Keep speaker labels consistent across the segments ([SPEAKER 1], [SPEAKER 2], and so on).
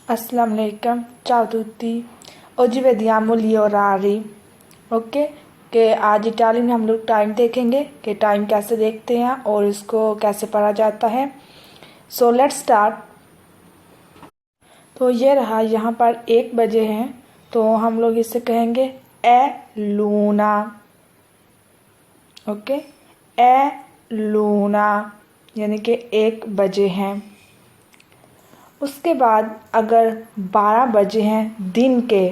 [SPEAKER 1] Assalamu alaikum, ciao a tutti। Oggi vediamo gli orari, okay. कि आज Italian में हम लोग टाइम देखेंगे कि टाइम कैसे देखते हैं और इसको कैसे पढ़ा जाता है। So let's start. तो ये रहा, यहाँ पर 1 बजे हैं तो हम लोग इसे कहेंगे ए लूना, ओके। ए लूना यानी कि 1 बजे हैं। उसके बाद अगर 12 बजे हैं दिन के,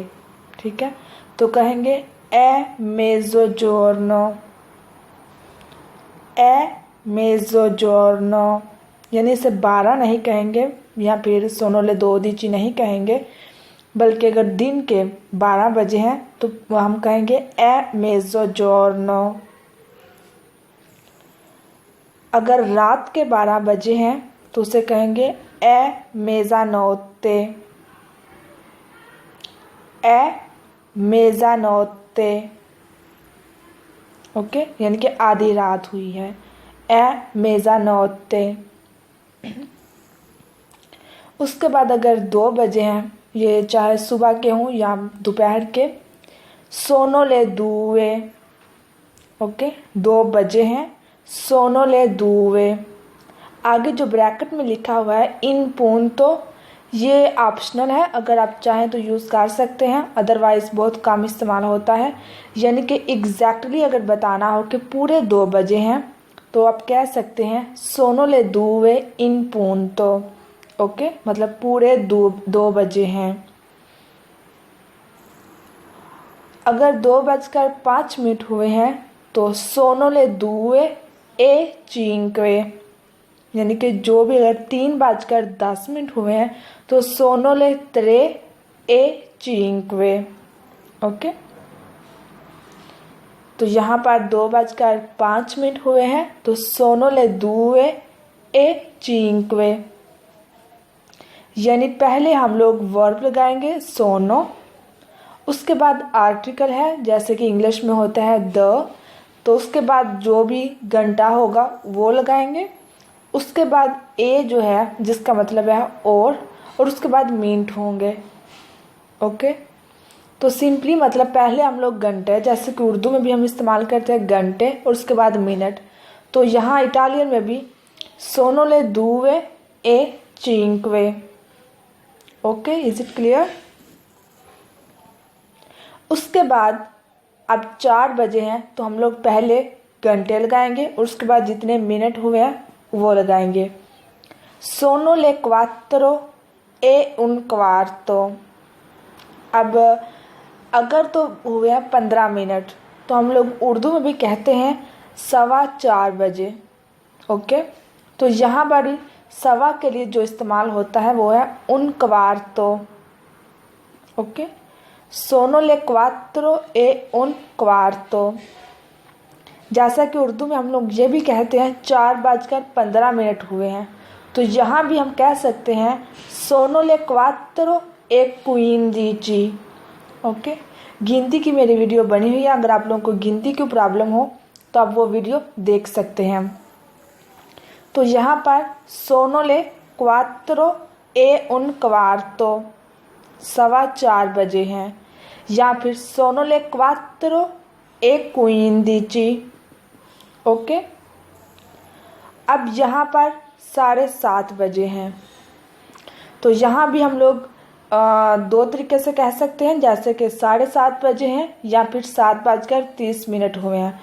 [SPEAKER 1] ठीक है, तो कहेंगे ए मेज़ोजोर्नो, ए मेज़ोजोर्नो यानी इसे 12 नहीं कहेंगे या फिर सोनोले दो दीची नहीं कहेंगे, बल्कि अगर दिन के 12 बजे हैं तो हम कहेंगे ए मेज़ोजोर्नो। अगर रात के 12 बजे हैं तो उसे कहेंगे ए मेज़ानोत्ते, ए मेज़ानोत्ते, ओके, यानी कि आधी रात हुई है, ए मेज़ानोत्ते। उसके बाद अगर 2 बजे हैं, ये चाहे सुबह के हों या दोपहर के, सोनोले दूए, ओके, 2 बजे हैं, सोनोले दूए। आगे जो ब्रैकेट में लिखा हुआ है इन पूंतो, ये ऑप्शनल है, अगर आप चाहें तो यूज़ कर सकते हैं, अदरवाइज़ बहुत कम इस्तेमाल होता है। यानी कि एग्जैक्टली अगर बताना हो कि पूरे 2 बजे हैं तो आप कह सकते हैं सोनोले दूए इन पूंतो, ओके, मतलब पूरे 2 बजे हैं। अगर 2:05 हुए हैं तो सोनोले दूए ए चिंक्वे, यानी कि जो भी अगर 3:10 हुए हैं तो सोनोले त्रे ए चिंक्वे, ओके। तो यहाँ पर 2:05 हुए हैं तो सोनोले दूए ए चिंक्वे, यानी पहले हम लोग वर्ब लगाएंगे सोनो, उसके बाद आर्टिकल है जैसे कि इंग्लिश में होता है द, तो उसके बाद जो भी घंटा होगा वो लगाएंगे, उसके बाद ए जो है जिसका मतलब है और उसके बाद मिनट होंगे, ओके। तो सिंपली मतलब पहले हम लोग घंटे, जैसे कि उर्दू में भी हम इस्तेमाल करते हैं घंटे और उसके बाद मिनट, तो यहाँ इटालियन में भी सोनोले दूए ए चिंक्वे, ओके, इज इट क्लियर। उसके बाद अब 4 बजे हैं तो हम लोग पहले घंटे लगाएंगे और उसके बाद जितने मिनट हुए हैं वो लगाएंगे। सोनो ले क्वात्रो ए उन क्वार्तो। अब अगर तो हुए हैं 15 मिनट तो हम लोग उर्दू में भी कहते हैं 4:15 बजे, ओके। तो यहाँ पर सवा के लिए जो इस्तेमाल होता है वो है उन क्वार्तो, ओके। सोनो ले क्वात्रो ए उन क्वार्तो। जैसा कि उर्दू में हम लोग ये भी कहते हैं 4:15 हुए हैं, तो यहाँ भी हम कह सकते हैं सोनो ले क्वात्रो ए क्विंदिची, ओके। गिनती की मेरी वीडियो बनी हुई है, अगर आप लोगों को गिनती की प्रॉब्लम हो तो आप वो वीडियो देख सकते हैं। तो यहाँ पर सोनो ले क्वात्रो ए उन क्वार्तो 4:15 बजे हैं, या फिर सोनो ले क्वात्रो ए क्विंदिची, ओके। अब यहाँ पर 7:30 बजे हैं, तो यहाँ भी हम लोग 2 तरीके से कह सकते हैं, जैसे कि 7:30 बजे हैं या फिर 7:30 हुए हैं।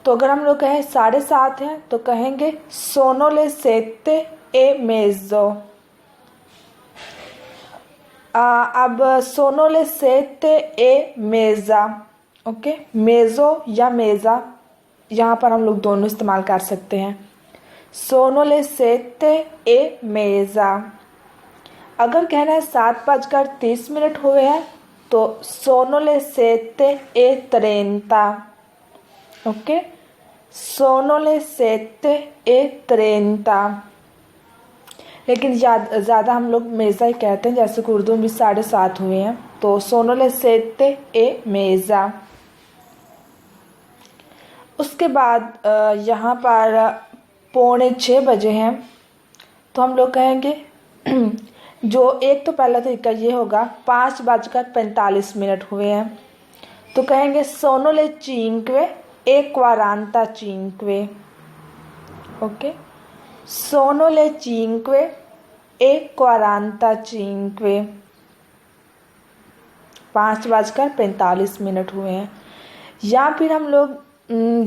[SPEAKER 1] तो अगर हम लोग कहें 7:30 हैं तो कहेंगे सोनो ले सेते ए मेज़ो। अब सोनो ले सेते ए मेज़ा, ओके, मेज़ो या मेज़ा यहाँ पर हम लोग दोनों इस्तेमाल कर सकते हैं। सोनो ले सेते ए मेज़ा। अगर कहना है 7:30 हुए हैं तो सोनो ले सेते ए त्रेंता, ओके, सोनो ले सेते ए त्रेंता। लेकिन ज़्यादा हम लोग मेज़ा ही कहते हैं, जैसे कि उर्दू में भी 7:30 हुए हैं तो सोनो ले सेते ए मेज़ा। उसके बाद यहाँ पर 5:45 बजे हैं तो हम लोग कहेंगे जो एक तो पहला तरीका ये होगा 5:45 हुए हैं, तो कहेंगे sono le cinque e 45। Okay, sono le cinque e 45, 5:45 हुए हैं। या फिर हम लोग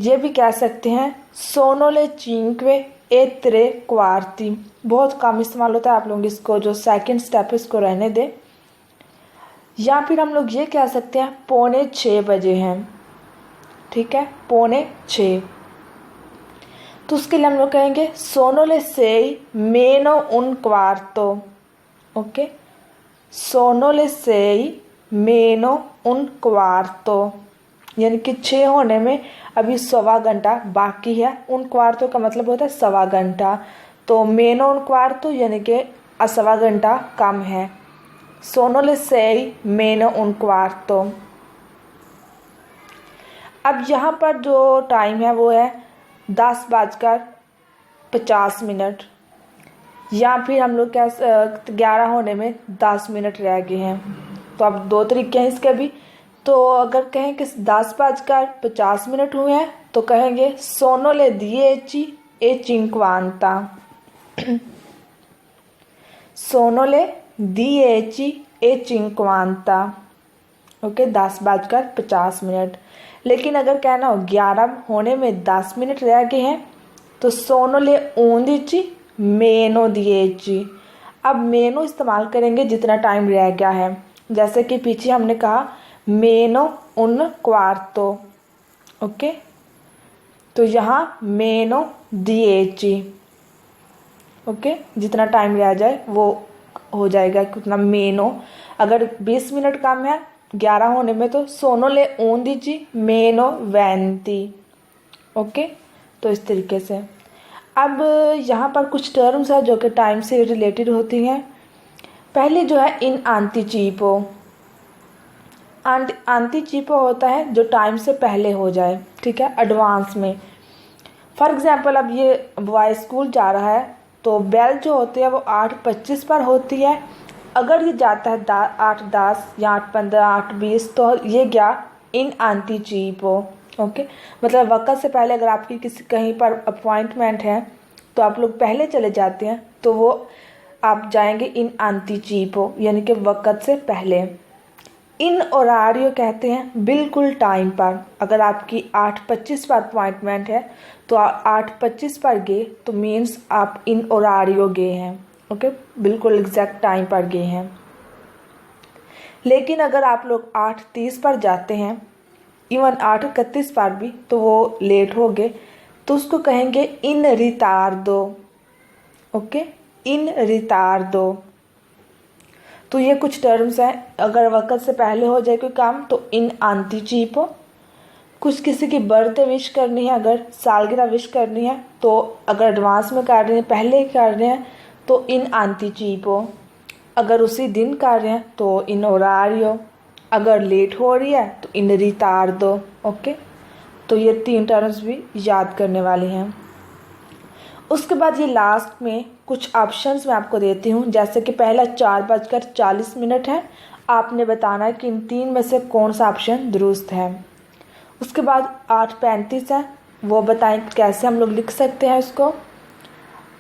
[SPEAKER 1] ये भी कह सकते हैं sono le cinque e tre quarti। बहुत कम इस्तेमाल होता है, आप लोग इसको जो सेकंड स्टेप है इसको रहने दें। या फिर हम लोग ये कह सकते हैं 5:45 हैं, ठीक है, 5:45। तो उसके लिए हम लोग कहेंगे sono le sei meno un quarto। Okay, sono le sei meno un quarto, यानी कि 6 होने में अभी 1.25 घंटा बाकी है। उन क्वार्टो का मतलब होता है 1.25 घंटा, तो मेनो उन क्वार्टो यानी कि 1.25 घंटा कम है। sono le sei meno un quarto। अब यहाँ पर जो टाइम है वो है 10:50। या फिर हम लोग क्या 11 होने में 10 मिनट रह गए हैं। तो अब दो तरीके हैं इसके भी। तो अगर कहें कि 10:50 हुए हैं तो कहेंगे sono le 10:50। sono le 10:50। Okay, 10:50। लेकिन अगर कहना हो 11 होने में 10 मिनट रह गए हैं तो sono le 11 meno 10। अब मेनो इस्तेमाल करेंगे जितना टाइम रह गया है, जैसे कि पीछे हमने कहा मेनो उन क्वार्तो। ओके, तो यहाँ मेनो 10। ओके, जितना टाइम रह जाए वो हो जाएगा कितना मेनो। अगर 20 मिनट कम है 11 होने में तो sono le 11 meno 20। ओके, तो इस तरीके से। अब यहाँ पर कुछ टर्म्स है जो कि टाइम से रिलेटेड होती हैं। पहले जो है इन एंटीचिपो। एंटीचिपो होता है जो टाइम से पहले हो जाए, ठीक है, एडवांस में। फॉर एग्जांपल अब ये बॉय स्कूल जा रहा है तो बेल जो होती है वो 8:25 पर होती है। अगर ये जाता है 8:10 या 8:15 8:20 तो ये गया इन एंटीचिपो। ओके, मतलब वक्त से पहले अगर आपकी किसी कहीं पर अपॉइंटमेंट है तो आप लोग पहले चले जाते हैं तो वो आप जाएंगे इन एंटीचिपो, यानी कि वक्त से पहले। इन ओरारियो कहते हैं बिल्कुल टाइम पर। अगर आपकी 8:25 पर अपॉइंटमेंट है तो 8:25 पर गए तो मीन्स आप इन ओरारियो गए हैं। ओके, बिल्कुल एग्जैक्ट टाइम पर गए हैं। लेकिन अगर आप लोग 8:30 पर जाते हैं, इवन 8:31 पर भी, तो वो लेट हो गए, तो उसको कहेंगे इन रितार्दो। ओके, इन रितार्दो। तो ये कुछ टर्म्स हैं। अगर वक्त से पहले हो जाए कोई काम तो इन एंटीचिपो। कुछ किसी की बर्थडे विश करनी है, अगर सालगिरह विश करनी है तो अगर एडवांस में कर रहे हैं, पहले ही कर रहे हैं तो इन एंटीचिपो। अगर उसी दिन कर रहे हैं तो इन ओरारियो। अगर लेट हो रही है तो इन रितार्दो। ओके, तो ये 3 टर्म्स भी याद करने वाले हैं। उसके बाद ये लास्ट में कुछ ऑप्शंस मैं आपको देती हूँ। जैसे कि पहला 4:40 है, आपने बताना है कि इन 3 में से कौन सा ऑप्शन दुरुस्त है। उसके बाद 8:35 है, वो बताएं कैसे हम लोग लिख सकते हैं इसको।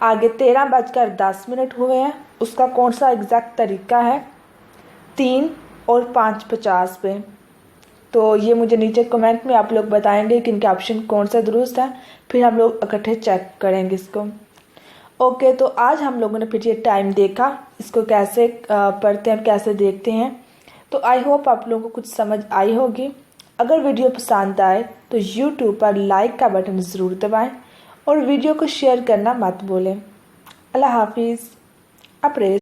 [SPEAKER 1] आगे 13:10 हुए हैं, उसका कौन सा एग्जैक्ट तरीका है। 3 और 5:50 पे। तो ये मुझे नीचे कमेंट में आप लोग बताएंगे कि इनके ऑप्शन कौन सा दुरुस्त है, फिर हम लोग इकट्ठे चेक करेंगे इसको। ओके, तो आज हम लोगों ने फिर ये टाइम देखा, इसको कैसे पढ़ते हैं, कैसे देखते हैं। तो आई होप आप लोगों को कुछ समझ आई होगी। अगर वीडियो पसंद आए तो यूट्यूब पर लाइक का बटन ज़रूर दबाएं और वीडियो को शेयर करना मत भूलें। अल्लाह हाफिज़। अप्रेस।